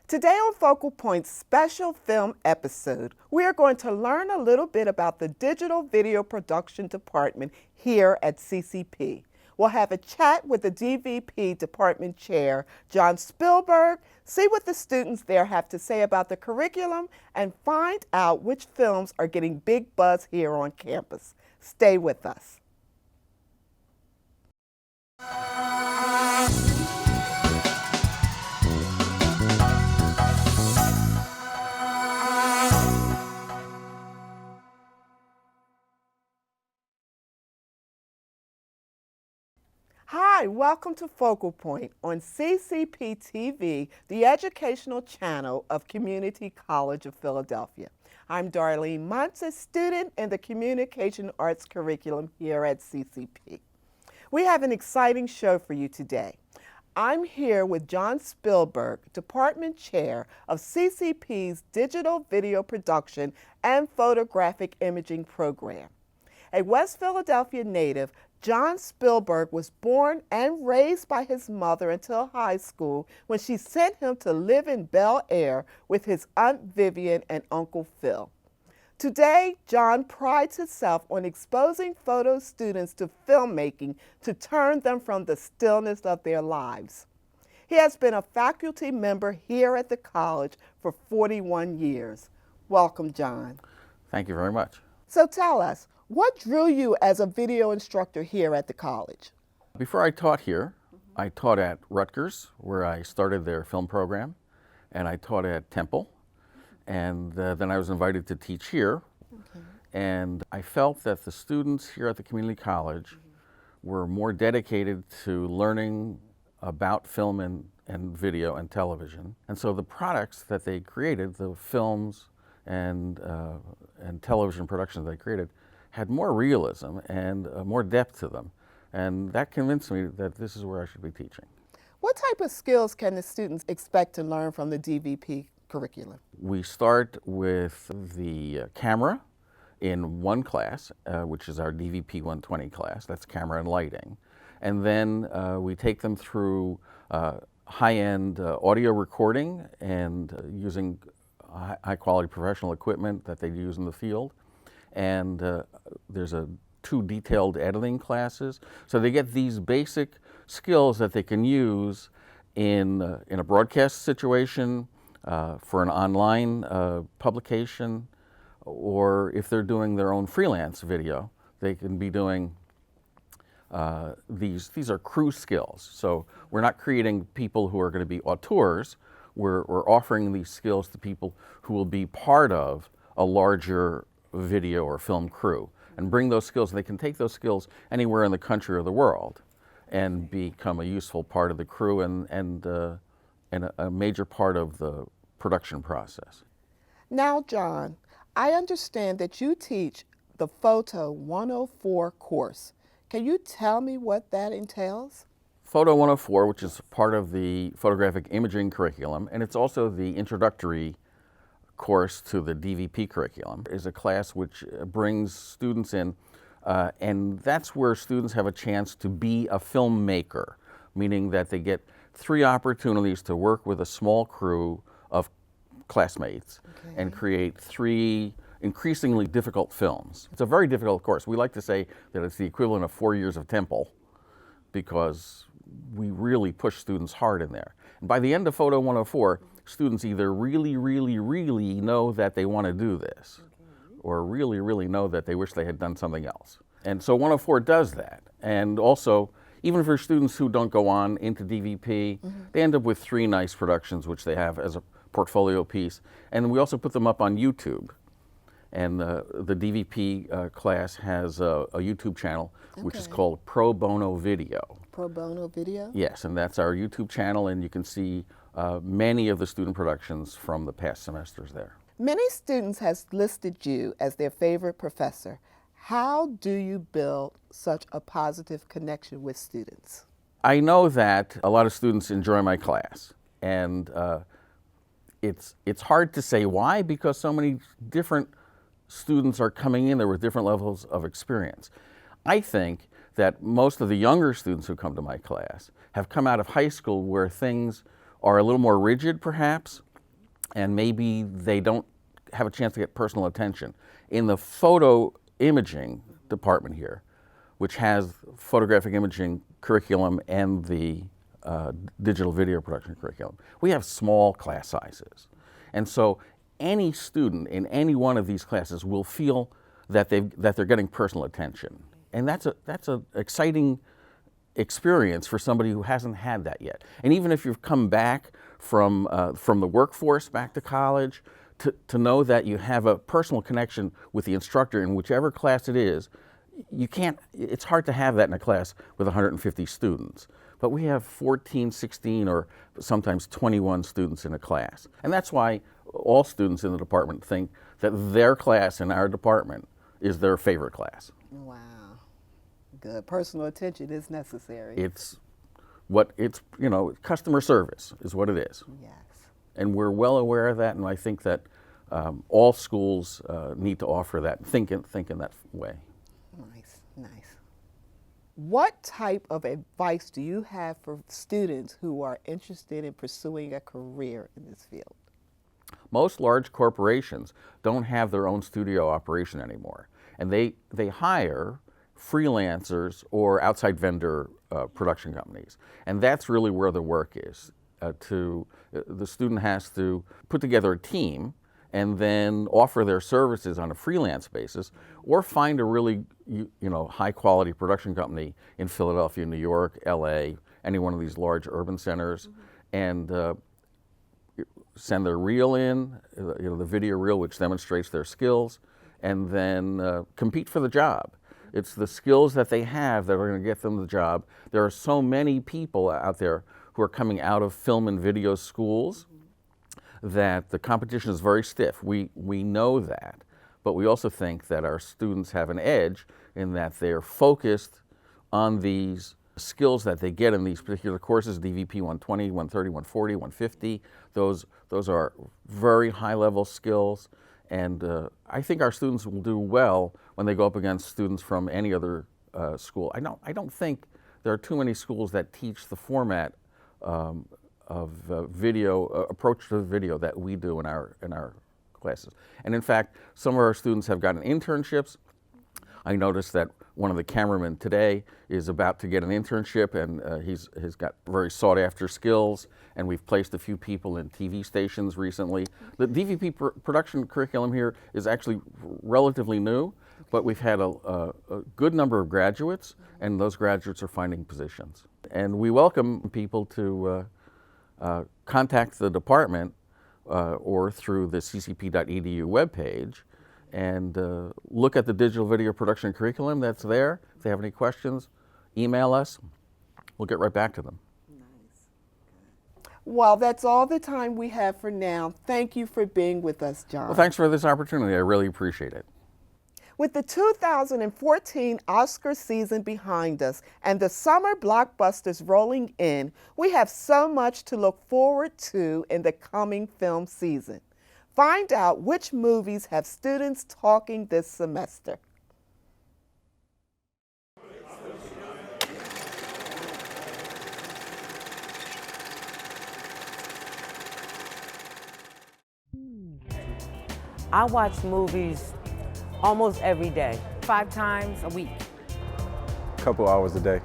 Today on Focal Point's special film episode, we are going to learn a little bit about the Digital Video Production Department here at CCP. We'll have a chat with the DVP Department Chair, John Spielberg, see what the students there have to say about the curriculum, and find out which films are getting big buzz here on campus. Stay with us. Hi, welcome to Focal Point on CCP TV, the educational channel of Community College of Philadelphia. I'm Darlene Muntz, a student in the Communication Arts curriculum here at CCP. We have an exciting show for you today. I'm here with John Spielberg, Department Chair of CCP's Digital Video Production and Photographic Imaging Program. A West Philadelphia native, John Spielberg was born and raised by his mother until high school when she sent him to live in Bel Air with his Aunt Vivian and Uncle Phil. Today, John prides himself on exposing photo students to filmmaking to turn them from the stillness of their lives. He has been a faculty member here at the college for 41 years. Welcome, John. Thank you very much. So tell us, what drew you as a video instructor here at the college? Before I taught here, I taught at Rutgers, where I started their film program, and I taught at Temple, and then I was invited to teach here. And I felt that the students here at the community college were more dedicated to learning about film and video and television. And so the products that they created, the films and television productions they created, had more realism and more depth to them. And that convinced me that this is where I should be teaching. What type of skills can the students expect to learn from the DVP curriculum? We start with the camera in one class, which is our DVP 120 class. That's camera and lighting. And then we take them through high-end audio recording and using high-quality professional equipment that they use in the field. And there's two detailed editing classes. So they get these basic skills that they can use in a broadcast situation, for an online publication, or if they're doing their own freelance video, they can be doing these are crew skills. So we're not creating people who are going to be auteurs. We're offering these skills to people who will be part of a larger video or film crew and bring those skills. They can take those skills anywhere in the country or the world and become a useful part of the crew and a major part of the production process. Now, John, I understand that you teach the Photo 104 course. Can you tell me what that entails? Photo 104, which is part of the photographic imaging curriculum, and it's also the introductory course to the DVP curriculum, is a class which brings students in, and that's where students have a chance to be a filmmaker, meaning that they get 3 opportunities to work with a small crew of classmates and create 3 increasingly difficult films. It's a very difficult course. We like to say that it's the equivalent of 4 years of Temple because we really push students hard in there. And by the end of Photo 104, students either really know that they want to do this, or really know that they wish they had done something else. And so 104 does that. And also, even for students who don't go on into DVP, they end up with 3 nice productions which they have as a portfolio piece. And we also put them up on YouTube. And the DVP class has a YouTube channel which is called Pro Bono Video. Pro Bono Video? Yes, and that's our YouTube channel, and you can see many of the student productions from the past semesters there. Many students have listed you as their favorite professor. How do you build such a positive connection with students? I know that a lot of students enjoy my class, and it's hard to say why, because so many different students are coming in there with different levels of experience. I think that most of the younger students who come to my class have come out of high school where things are a little more rigid, perhaps, and maybe they don't have a chance to get personal attention. In the photo imaging department here, which has photographic imaging curriculum and the digital video production curriculum, we have small class sizes. And so any student in any one of these classes will feel that they're getting personal attention. And that's an exciting experience for somebody who hasn't had that yet. And even if you've come back from the workforce back to college, to know that you have a personal connection with the instructor in whichever class it is, it's hard to have that in a class with 150 students. But we have 14, 16, or sometimes 21 students in a class. And that's why all students in the department think that their class in our department is their favorite class. Wow. Good. Personal attention is necessary. It's customer service is what it is. Yes. And we're well aware of that, and I think that all schools need to offer that, think in that way. Nice, nice. What type of advice do you have for students who are interested in pursuing a career in this field? Most large corporations don't have their own studio operation anymore, and they hire freelancers or outside vendor production companies, and that's really where the work is. The student has to put together a team and then offer their services on a freelance basis, or find a really high quality production company in Philadelphia, New York, LA, any one of these large urban centers, and send their reel in, the video reel which demonstrates their skills, and then compete for the job. It's the skills that they have that are going to get them the job. There are so many people out there who are coming out of film and video schools that the competition is very stiff. We know that, but we also think that our students have an edge in that they're focused on these skills that they get in these particular courses, DVP 120, 130, 140, 150. Those are very high-level skills, and I think our students will do well when they go up against students from any other school. I don't think there are too many schools that teach the format of video approach to video that we do in our classes. And in fact, some of our students have gotten internships. I noticed that one of the cameramen today is about to get an internship, and he's got very sought after skills, and we've placed a few people in TV stations recently. The DVP production curriculum here is actually relatively new, but we've had a good number of graduates, and those graduates are finding positions. And we welcome people to contact the department or through the ccp.edu webpage and look at the digital video production curriculum that's there. If they have any questions, email us. We'll get right back to them. Nice. Well, that's all the time we have for now. Thank you for being with us, John. Well, thanks for this opportunity. I really appreciate it. With the 2014 Oscar season behind us and the summer blockbusters rolling in, we have so much to look forward to in the coming film season. Find out which movies have students talking this semester. I watch movies almost every day. 5 times a week. A couple hours a day.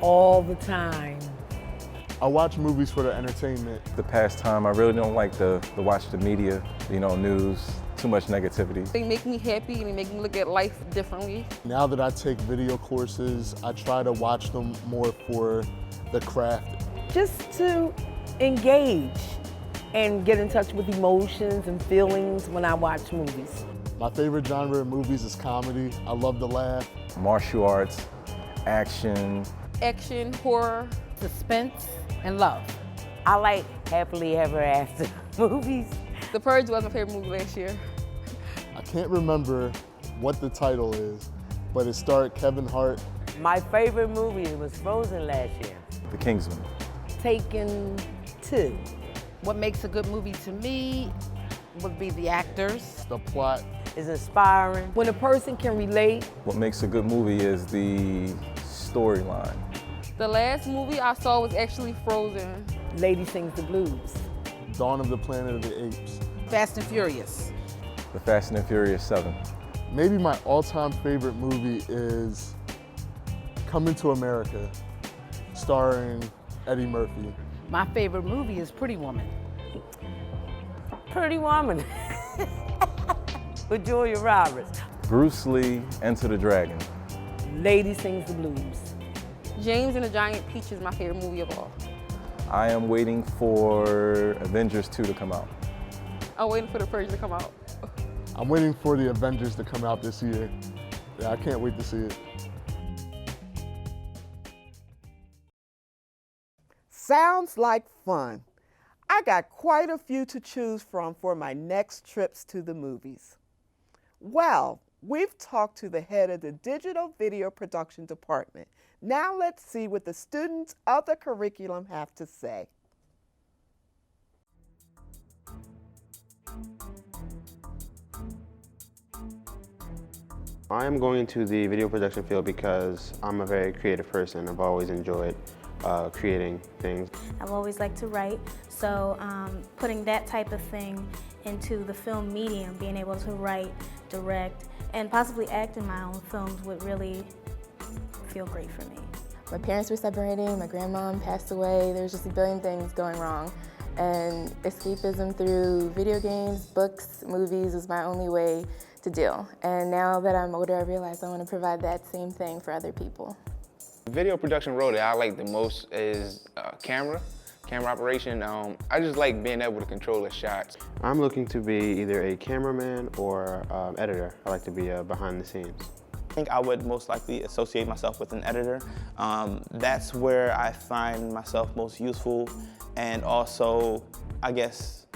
All the time. I watch movies for the entertainment. The pastime, I really don't like to watch the media, news, too much negativity. They make me happy and they make me look at life differently. Now that I take video courses, I try to watch them more for the craft. Just to engage and get in touch with emotions and feelings when I watch movies. My favorite genre of movies is comedy. I love to laugh. Martial arts, action. Action, horror. Suspense and love. I like happily ever after movies. The Purge was my favorite movie last year. I can't remember what the title is, but it starred Kevin Hart. My favorite movie was Frozen last year. The Kingsman. Taken 2. What makes a good movie to me would be the actors. The plot. Is inspiring. When a person can relate. What makes a good movie is the storyline. The last movie I saw was actually Frozen. Lady Sings the Blues. Dawn of the Planet of the Apes. Fast and Furious. The Fast and Furious 7. Maybe my all-time favorite movie is Coming to America, starring Eddie Murphy. My favorite movie is Pretty Woman. Pretty Woman with Julia Roberts. Bruce Lee, Enter the Dragon. Lady Sings the Blues. James and the Giant Peach is my favorite movie of all. I am waiting for Avengers 2 to come out. I'm waiting for the purge to come out. I'm waiting for the Avengers to come out this year. Yeah, I can't wait to see it. Sounds like fun. I got quite a few to choose from for my next trips to the movies. Well, we've talked to the head of the Digital Video Production Department. Now let's see what the students of the curriculum have to say. I am going to the video production field because I'm a very creative person. I've always enjoyed creating things. I've always liked to write, so putting that type of thing into the film medium, being able to write, direct, and possibly act in my own films would really feel great for me. My parents were separating, my grandmom passed away, there was just a billion things going wrong. And escapism through video games, books, movies was my only way to deal. And now that I'm older, I realize I want to provide that same thing for other people. The video production role that I like the most is camera operation. I just like being able to control the shots. I'm looking to be either a cameraman or editor. I like to be behind the scenes. I think I would most likely associate myself with an editor. That's where I find myself most useful and also, I guess,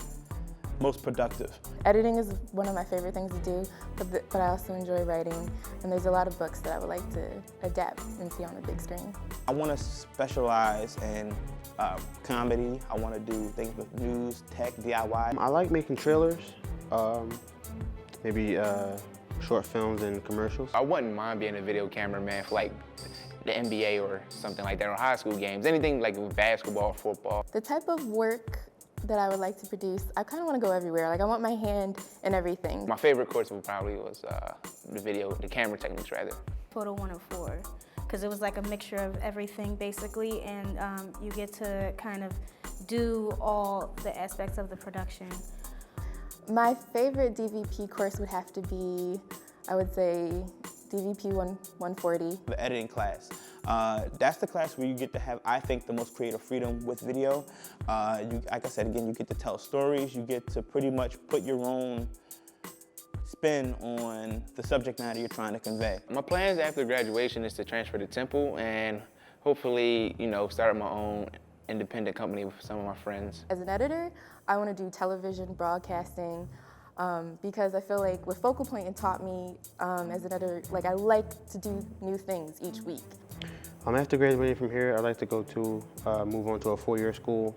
most productive. Editing is one of my favorite things to do, but I also enjoy writing, and there's a lot of books that I would like to adapt and see on the big screen. I want to specialize in comedy. I want to do things with news, tech, DIY. I like making trailers, maybe short films and commercials. I wouldn't mind being a video cameraman for like the NBA or something like that, or high school games, anything like basketball, football. The type of work that I would like to produce, I kind of want to go everywhere. Like I want my hand in everything. My favorite course probably was the camera techniques rather. Photo 104, because it was like a mixture of everything basically, and you get to kind of do all the aspects of the production. My favorite DVP course would have to be, I would say, DVP 140. The editing class. That's the class where you get to have, I think, the most creative freedom with video. Like I said, again, you get to tell stories. You get to pretty much put your own spin on the subject matter you're trying to convey. My plans after graduation is to transfer to Temple and hopefully, start my own independent company with some of my friends. As an editor, I want to do television, broadcasting, because I feel like what Focal Point taught me as an editor, like I like to do new things each week. After graduating from here, I'd like to go to move on to a 4-year school,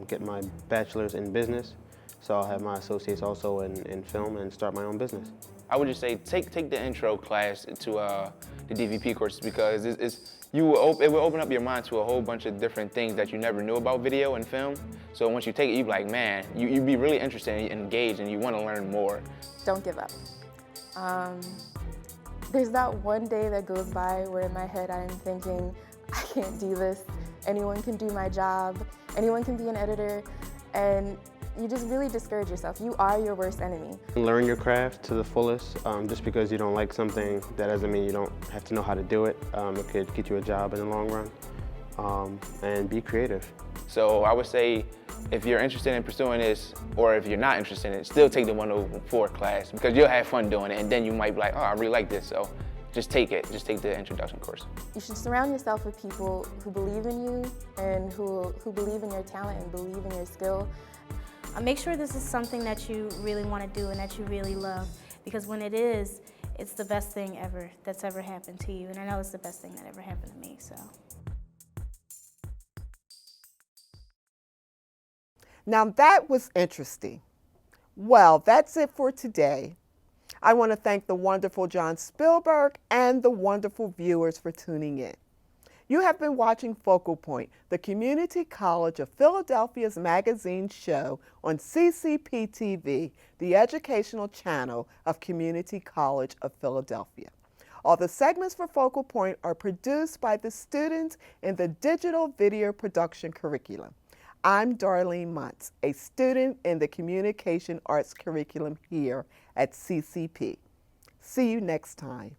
get my bachelor's in business. So I'll have my associates also in film and start my own business. I would just say take the intro class to the DVP courses because it will open up your mind to a whole bunch of different things that you never knew about video and film. So once you take it, you'd be like, man, you'd be really interested and engaged and you want to learn more. Don't give up. There's not one day that goes by where in my head I'm thinking, I can't do this. Anyone can do my job. Anyone can be an editor. And you just really discourage yourself. You are your worst enemy. Learn your craft to the fullest. Just because you don't like something, that doesn't mean you don't have to know how to do it. It could get you a job in the long run. And be creative. So I would say if you're interested in pursuing this, or if you're not interested in it, still take the 104 class because you'll have fun doing it and then you might be like, oh, I really like this, so just take it. Just take the introduction course. You should surround yourself with people who believe in you and who believe in your talent and believe in your skill. Make sure this is something that you really want to do and that you really love, because when it is, it's the best thing ever that's ever happened to you, and I know it's the best thing that ever happened to me, so. Now that was interesting. Well, that's it for today. I want to thank the wonderful John Spielberg and the wonderful viewers for tuning in. You have been watching Focal Point, the Community College of Philadelphia's magazine show on CCP TV, the educational channel of Community College of Philadelphia. All the segments for Focal Point are produced by the students in the digital video production curriculum. I'm Darlene Muntz, a student in the Communication Arts curriculum here at CCP. See you next time.